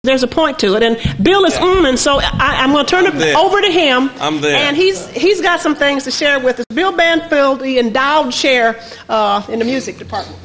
there's a point to it. And Bill is and so I'm going to turn it over to him. I'm there. And he's got some things to share with us. Bill Banfield, the endowed chair in the music department.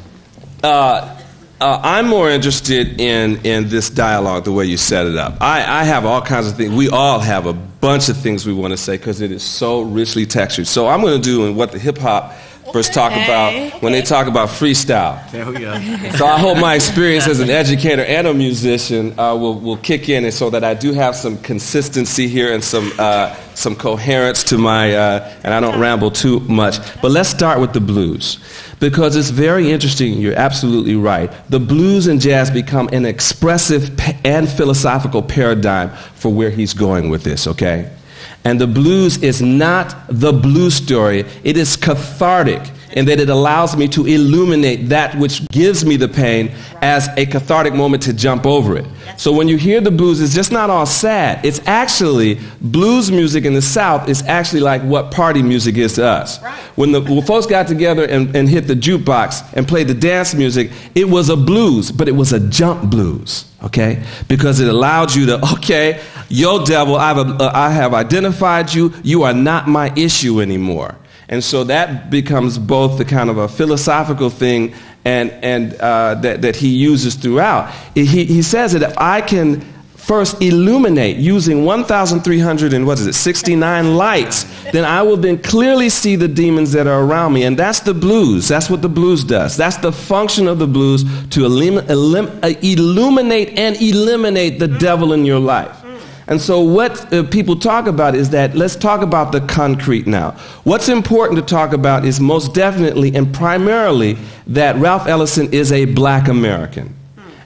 I'm more interested in this dialogue, the way you set it up. I have all kinds of things. We all have a bunch of things we want to say because it is so richly textured. So I'm going to do what the hip-hop first talk about when they talk about freestyle. There we go. So I hope my experience as an educator and a musician will kick in, and so that I do have some consistency here and some coherence to my, and I don't ramble too much. But let's start with the blues, because it's very interesting. You're absolutely right. The blues and jazz become an expressive and philosophical paradigm for where he's going with this, okay? And the blues is not the blues story. It is cathartic in that it allows me to illuminate that which gives me the pain as a cathartic moment to jump over it. So when you hear the blues, it's just not all sad. It's actually, blues music in the South is actually like what party music is to us. When folks got together and hit the jukebox and played the dance music, it was a blues, but it was a jump blues, okay? Because it allowed you to, okay, yo devil, I have identified you. You are not my issue anymore. And so that becomes both the kind of a philosophical thing and that he uses throughout. He says that if I can first illuminate using 1,369 lights, then I will then clearly see the demons that are around me. And that's the blues. That's what the blues does. That's the function of the blues, to illuminate and eliminate the devil in your life. And so what people talk about is that, let's talk about the concrete now. What's important to talk about is most definitely and primarily that Ralph Ellison is a black American.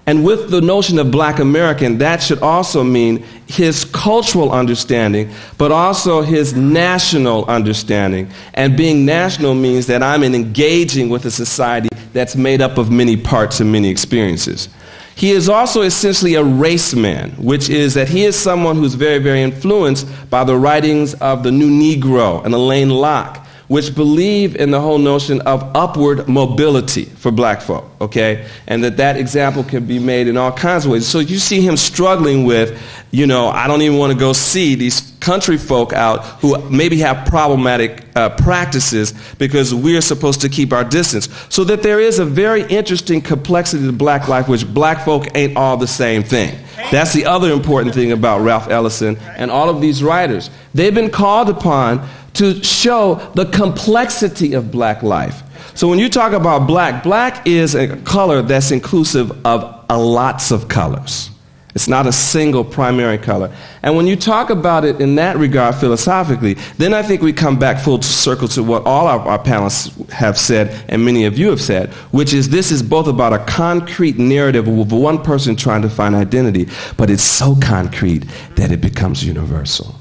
And with the notion of black American, that should also mean his cultural understanding, but also his national understanding. And being national means that I'm engaging with a society that's made up of many parts and many experiences. He is also essentially a race man, which is that he is someone who's very, very influenced by the writings of the New Negro and Alain Locke, which believe in the whole notion of upward mobility for black folk, okay? And that example can be made in all kinds of ways. So you see him struggling with, I don't even want to go see these country folk out who maybe have problematic practices because we're supposed to keep our distance. So that there is a very interesting complexity to black life, which black folk ain't all the same thing. That's the other important thing about Ralph Ellison and all of these writers. They've been called upon to show the complexity of black life. So when you talk about black, black is a color that's inclusive of lots of colors. It's not a single primary color. And when you talk about it in that regard philosophically, then I think we come back full circle to what all of our panelists have said, and many of you have said, which is this is both about a concrete narrative of one person trying to find identity, but it's so concrete that it becomes universal.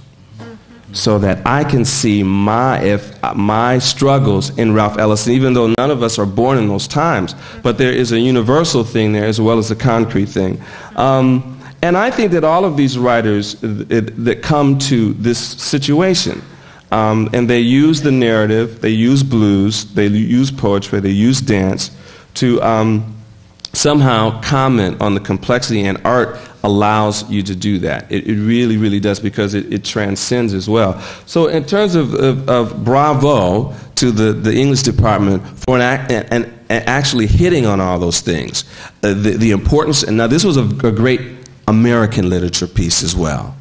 So that I can see my struggles in Ralph Ellison, even though none of us are born in those times, but there is a universal thing there as well as a concrete thing. And I think that all of these writers that come to this situation, and they use the narrative, they use blues, they use poetry, they use dance to somehow comment on the complexity, and art allows you to do that. It really, really does, because it transcends as well. So in terms of bravo to the English department for and actually hitting on all those things, the importance, and now this was a great American literature piece as well.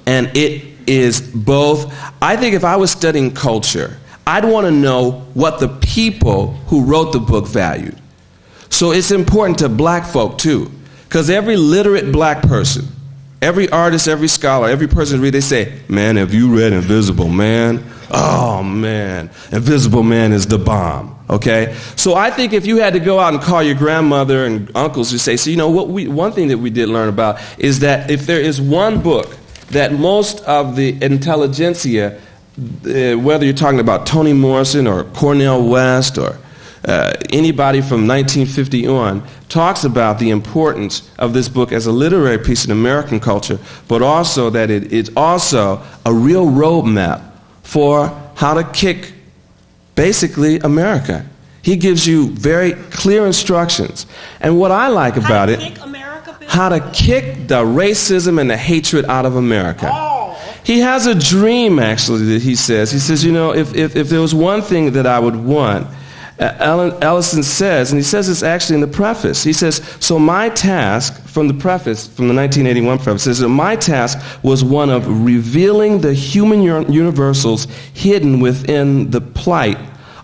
And it is both, I think if I was studying culture, I'd want to know what the people who wrote the book valued. So it's important to black folk too, because every literate black person, every artist, every scholar, every person read, they say, man, have you read Invisible Man? Oh man, Invisible Man is the bomb, okay? So I think if you had to go out and call your grandmother and uncles to say, so one thing that we did learn about is that if there is one book that most of the intelligentsia, whether you're talking about Toni Morrison or Cornel West or anybody from 1950 on, talks about the importance of this book as a literary piece in American culture, but also that it's also a real roadmap for how to kick, basically, America. He gives you very clear instructions. And what I like about it... Kick America, Bill? how to kick the racism and the hatred out of America. He has a dream, actually, that he says. He says, you know, if there was one thing that I would want, Ellison says, and he says this actually in the preface, he says, so my task, from the preface, from the 1981 preface, says that my task was one of revealing the human universals hidden within the plight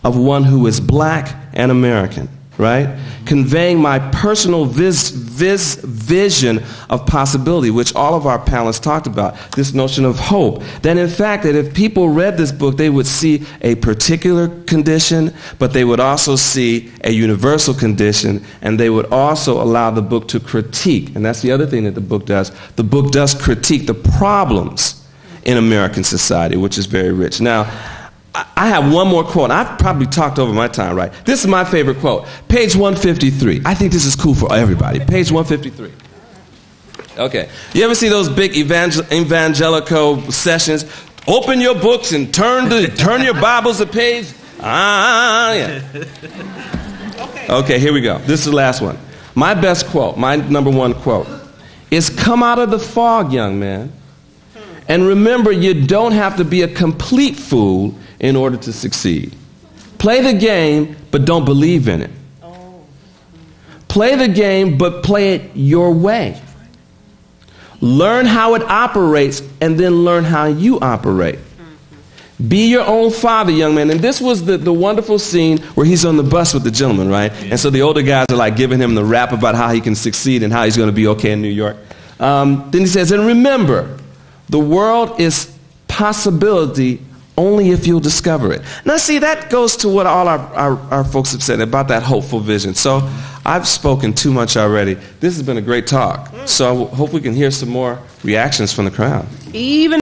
of one who is black and American, right? Conveying my personal vision of possibility, which all of our panelists talked about, this notion of hope. That in fact, that if people read this book, they would see a particular condition, but they would also see a universal condition, and they would also allow the book to critique. And that's the other thing that the book does. The book does critique the problems in American society, which is very rich. Now, I have one more quote. I've probably talked over my time, right? This is my favorite quote. Page 153. I think this is cool for everybody. Page 153. Okay. You ever see those big evangelical sessions? Open your books and turn your Bibles a page. Yeah. Okay, here we go. This is the last one. My best quote, my number one quote, is come out of the fog, young man. And remember, you don't have to be a complete fool in order to succeed. Play the game, but don't believe in it. Play the game, but play it your way. Learn how it operates, and then learn how you operate. Be your own father, young man. And this was the wonderful scene where he's on the bus with the gentleman, right? And so the older guys are like giving him the rap about how he can succeed and how he's going to be okay in New York. Then he says, and remember, the world is possibility only if you'll discover it. Now, see, that goes to what all our folks have said about that hopeful vision. So I've spoken too much already. This has been a great talk. So I hope we can hear some more reactions from the crowd. Even